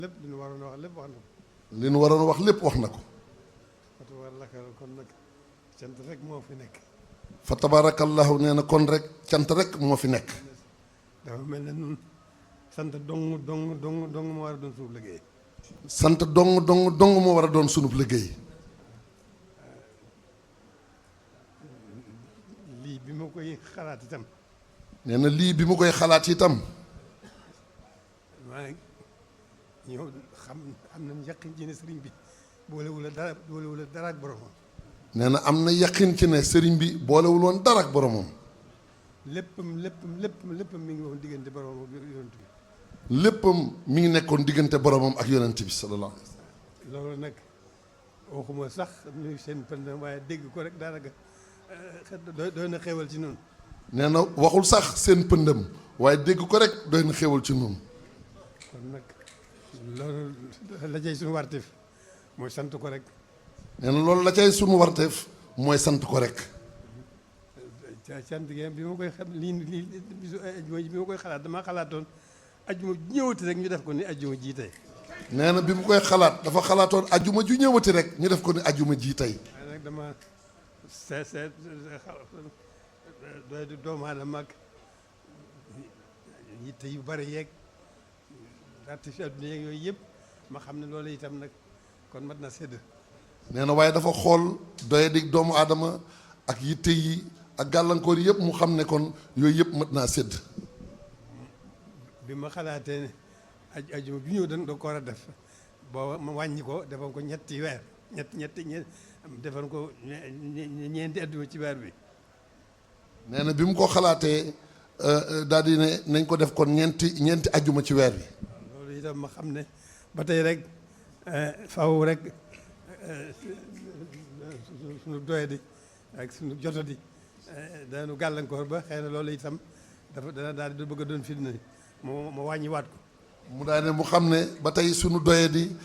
lépp li ñu waroon wax lépp wax na ko. li nu waroon wax lépp wax na ko. fa tabarakallahu kon nag cant rek moo fi nekk. fa tabarakallahu nee na kon rek cant rek moo fi nekk. dafa mel ne nun sant dong moo war a doon suñu liggéey. sant dong moo war a doon sunub liggéey. lii bi ma koy xalaat itam. nee na lii bi mu koy xalaat itam. maa ñëw xam am nañ yaqin ci ne sëriñ bi boolewul a dara ak boromam. nee na am na yaqin ci ne sëriñ bi boolewul woon dara ak boromam. léppam mi ngi woon diggante boromam ak yonent bi. léppam mi ngi nekkoon diggante boromam ak yonent bi sallallahu alayhi wa sallam. loolu nag waxuma sax nuy seen pënd waaye dégg ko rek daanaka doy na xéewal ci noonu. nee na waxul sax seen pëndam waaye dégg ko rek doy na xéewal ci noonu. kon nag loolu la cay suñu warteef mooy sant ko rek. nee na loolu la cay suñu warteef mooy sant ko rek. sant gi bi ma koy xam lii bisu ajjuma bi ma koy xalaat damaa xalaatoon ajjuma ju ñëwati rek ñu def ko ni ajjuma ji tey. nee na bi mu koy xalaat dafa xalaatoon ajjuma ju ñëwati rek ñu def ko ni ajjuma ji tey. waaye nag dama seet doy di doomu aadama ak yitte yu bari yeeg artifice adduna yeeg yooyu yëpp ma xam ne loolu itam nag kon mat na sédd. nee na waaye dafa xool doye di doomu aadama ak yitte yi ak gàllankoor yi yëpp mu xam ne kon yooyu yëpp mat naa sédd. bi ma xalaatee ne ajjuma bi ñëw da ko war a def booba ma wàññi ko defoon ko ñetti weer defoon ko ñeenti ajjuma ci weer bi. nee na bi mu ko xalaatee daal di ne nañ ko def kon ñeenti ajjuma ci weer bi. loolu itam ma xam ne ba tey rek faw rek suñu doyadi ak suñu jotadi dañu gàllankoor ba xëy na loolu itam dana daal di bëgg a doon fitna ma wàññiwaat ko. mu daal ne mu xam ne ba tey suñu doyadi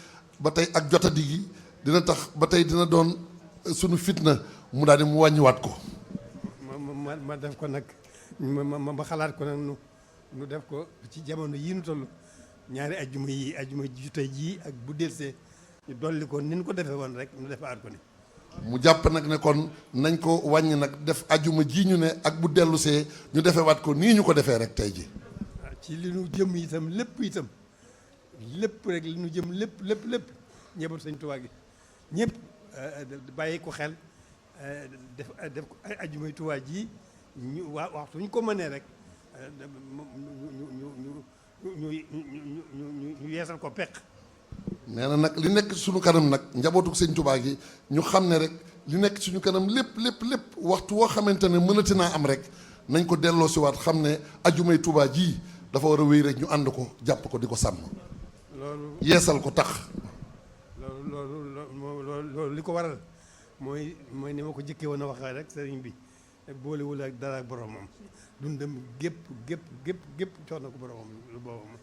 ba tey ak jotadi gi dina tax ba tey dina doon suñu fitna mu daal di mu wàññiwaat ko. ma def ko nag ma xalaat ko nag nu def ko ci jamono yii nu toll ñaari ajjuma ju tey jii ak bu delsee ñu dolli ko ni ñu ko defee woon rek ñu defaat ko ni. mu jàpp nag ne kon nañ ko wàññi nag def ajjuma ji ñu ne ak bu dellusee ñu defewaat ko nii ñu ko defee rek tey ji. ci li nu jëm itam lépp rek li nu jëm lépp ñëbal Sëñ Tuubaa gi ñëpp bàyyi ko xel def ko ay ajjumay Tuubaa ji ñu waxtu ñu ko mënee rek ñu yeesal ko peq. nee na nag li nekk suñu kanam nag njabootu Sëñ Tuubaa gi ñu xam ne rek li nekk suñu kanam lépp waxtu woo xamante ne mënati naa am rek nañ ko delloo si waat xam ne ajjumay Tuubaa ji dafa war a wéy rek ñu ànd ko jàpp ko di ko sàmm. loolu yeesal ko tax. loolu li ko waral mooy ni ma ko jëkkee woon a waxee rek sëriñ bi boolewul ak dara ak boromam dundam gépp jox na ko boromam lu boobam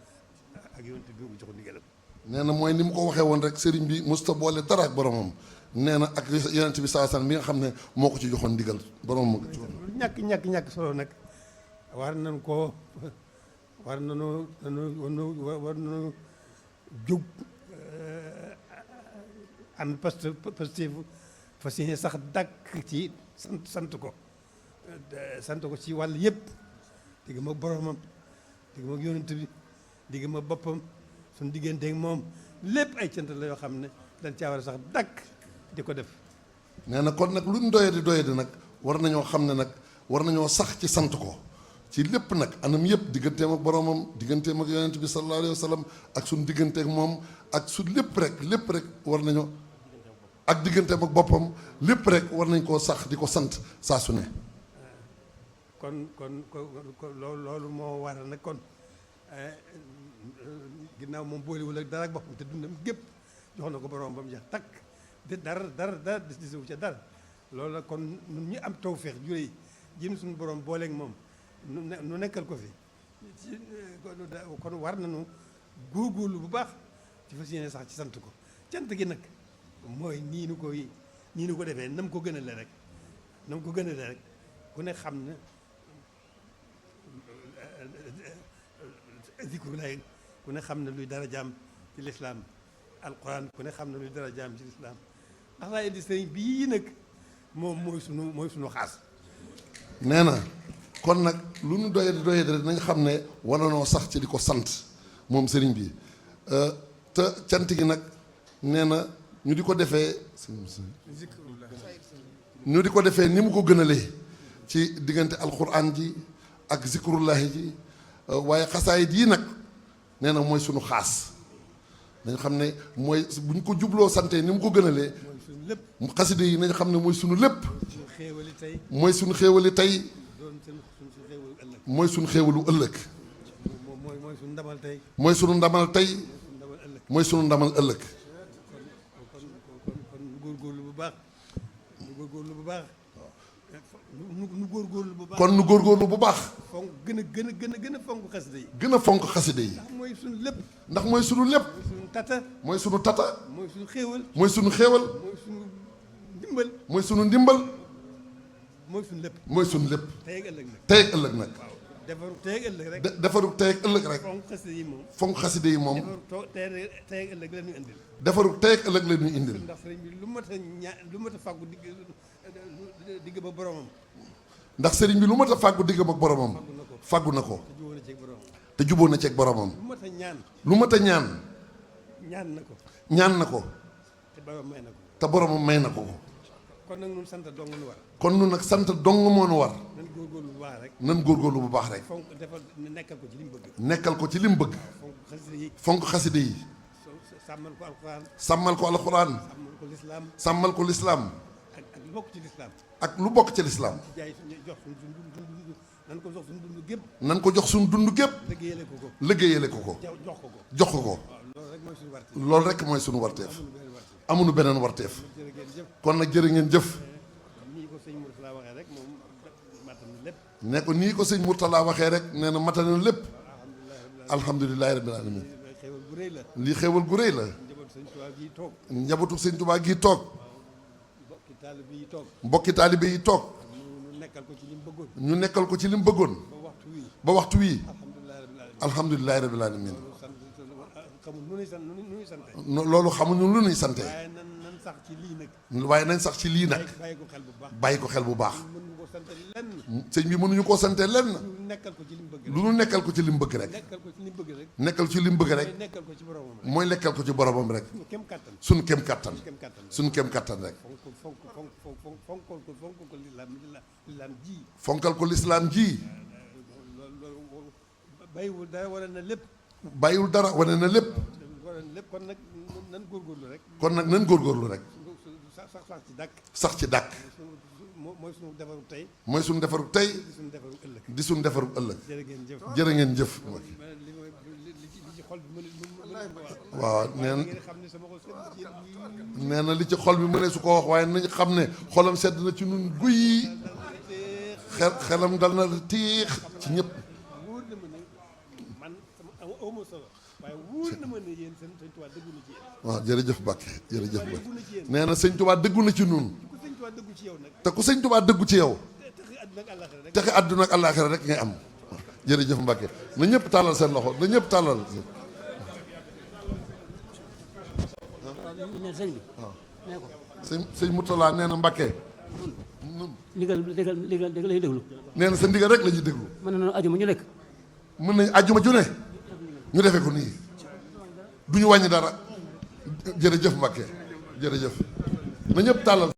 ak yonent bi mu jox ndigalam. nee na mooy ni mu ko waxee woon rek sëriñ bi musta boole dara ak boromam nee na ak yonent bi saa san bi nga xam ne moo ko ci joxoon ndigal boromam. ñàkk solo nag war nañoo jóg am positif fas yéene sax dàkk ci sant ko ci wàll yëpp digg ma boromam digg ma yonent bi digg ma boppam suñu digganteeg moom lépp ay cant la yoo xam ne dañ caa war a sax dàkk di ko def. nee na kon nag luñ doyadi nag war nañoo xam ne nag war nañoo sax ci sant ko ci lépp nag anam yëpp digganteem ak boromam digganteem ak yonent bi sallallahu alayhi wa sallam ak suñu digganteeg moom ak su lépp rek war nañoo ak digganteem ak boppam lépp rek war nañ koo sax di ko sant saa su ne. kon loolu moo waral nag kon ginnaaw moom boolewul ak dara ak boppam te dundam gépp jox na ko borom ba mu jeex takk de dara desewu ca dara loolu la kon ñun ñu am tawfeex juré yi suñu borom booleeg moom nu nekkal ko fi kon war nañu góorgóorlu bu baax ci fas yéene sax ci sant ko cant gi nag mooy nii nu ko defee nam ko gënale rek ku ne xam ne zikru laay ku ne xam ne luy dara jaam ci lislaam alquran ku ne xam na lu dara jaam ci lislaam ndax laa indi sëriñ bii nag moom mooy sunu xaas. nee na kon nag lu nu doyee doyee rek nañ xam ne war noo sax ci di ko sant moom sëriñ bi te cant gi nag nee na ñu di ko defee ni mu ko gënalee ci diggante alquran ji ak zikrullahi ji waaye xasaayit yi nag nee na mooy sunu xaas dañ xam ne mooy bu ñu ko jubloo sante ni mu ko gënalee xaside yi nañ xam ne mooy sunu lépp mooy sunu xéewali tey mooy sunu xéewalu ëllëg mooy sunu ndamal tey mooy sunu ndamal tey mooy sunu ndamal ëllëg kon nu góorgóorlu bu baax nu góorgóorlu bu baax nu góorgóorlu bu baax kon nu góorgóorlu bu baax fonk gën a fonk xaside yi gën a fonk xaside yi ndax mooy sunu lépp ndax mooy sunu lépp mooy sunu tata mooy sunu tata mooy sunu xéewal mooy sunu xéewal mooy sunu ndimbal mooy sunu ndimbal mooy sunu lépp mooy sunu lépp tey ak ëllëg nag tey ak ëllëg nag defaru tey ak ëllëg rek defaru tey ak ëllëg rek fonk xaside yi moom fonk xaside yi moom defaru tey ak ëllëg la ñuy indil defaru tey ak ëllëg la ñuy indil ndax sëriñ bi lu mat a fàggu digg ba boromam ndax sëriñ bi lu mat a fàggu diggam ak boromam fàggu na ko te jubóo na ceeg boromam lu mat a ñaan lu mat a ñaan ñaan na ko te borom may na ko te boromam may na ko kon nag ñun sant dong nu war kon nun nag sant dong moo nu war nan góorgóorlu bu baax rek nan góorgóorlu bu baax rek fonk defal nekkal ko ci li mu bëgg nekkal ko ci li mu bëgg fonk xaside yi fonk xaside yi sàmmal ko alxuraan sàmmal ko alxuraan sàmmal ko lislaam sàmmal ko lislaam ak lu bokk ci lislaam ak lu bokk ci lislaam jaay suñu jox suñu dund nan ko jox suñu dund gépp nan ko jox suñu dund gépp liggéeyale ko jox ko loolu rek mooy suñu warteef amuñu beneen warteef kon nag jërë ngeen jëf nii ko sëñ Mourtala waxee rek moom matal na lépp ne ko nii ko sëñ Mourtala waxee rek nee na matal na lépp alhamdulilahi rabbil alamin xéewal gu rëy la lii xéewal gu rëy la njabootu sëñ Tuubaa gii toog mbokki taalibe yi toog ñu nekkal ko ci li mu bëggoon ñu nekkal ko ci li mu bëggoon ba waxtu wii alhamdulilahi rabbil alamin loolu xamuñu lu nuy sante waaye nañ sax ci lii nag bàyyi ko xel bu baax sëñ bi mënuñu koo sante lenn lu nu nekkal ko ci li mu bëgg rek nekkal ci li mu bëgg rek mooy nekkal ko ci boromam rek suñ kem kattan suñ kem kattan rek fonkal ko lislaam ji bàyyiwul dara wane na lépp bàyyiwul dara wane na lépp kon nag nan góorgóorlu rek kon nag nan góorgóorlu rek sax ci dàkk sax ci dàkk mooy suñu defaru tey mooy suñu defaru tey di suñu defaru ëllëg jërë ngeen jëf waaw nee na li ci xol bi mu ne su ko wax waaye nañ xam ne xolam sedd na ci nun guy xelam dal na tiix ci ñëpp waaw jërëjëf Mbàkke jërëjëf Mbàkke nee na sëñ Tuubaa dëggu na ci nun te ku sëñ Tuubaa dëggu ci yow texe àdduna ak àllaaxira rek ngay am jërëjëf Mbàkke na ñëpp tàllal seen loxo na ñëpp tàllal sëñ Mourtala nee na Mbàkke ndigal lay déglu nee na sa ndigal rek la ñuy déglu mën na ajuma ñu nekk mën nañ ajuma ju ne ñu defee ko nii du ñu wàññi dara jërëjëf Mbàkke jërëjëf na ñëpp tàllal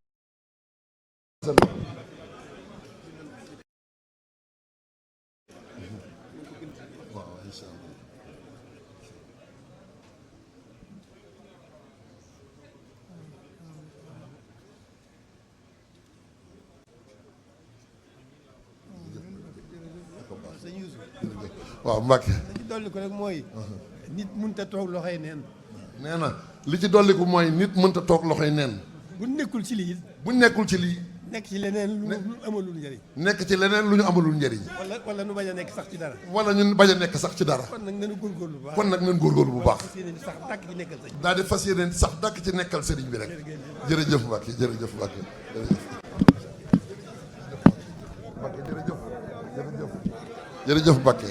waaw Mbàkke li ci dolli ko rek mooy nit mënta toog loxoy neen nee na li ci dolliku mooy nit mënta toog loxoy neen bu nekkul ci lii bu nekkul ci lii nekk ci leneen lu amalul njëriñ nekk ci leneen lu ñu amalul njëriñ wala nu bañ a nekk sax ci dara wala ñun bañ a nekk sax ci dara kon nag nañu góorgóorlu bu baax kon nag nañ góorgóorlu bu baax sax dàkk ci nekkal sëñ daal di fas yéene sax dàkk ci nekkal sëriñ bi rek jërëjëf Mbàkke jërëjëf Mbàkke jërëjëf jërëjëf Mbàkke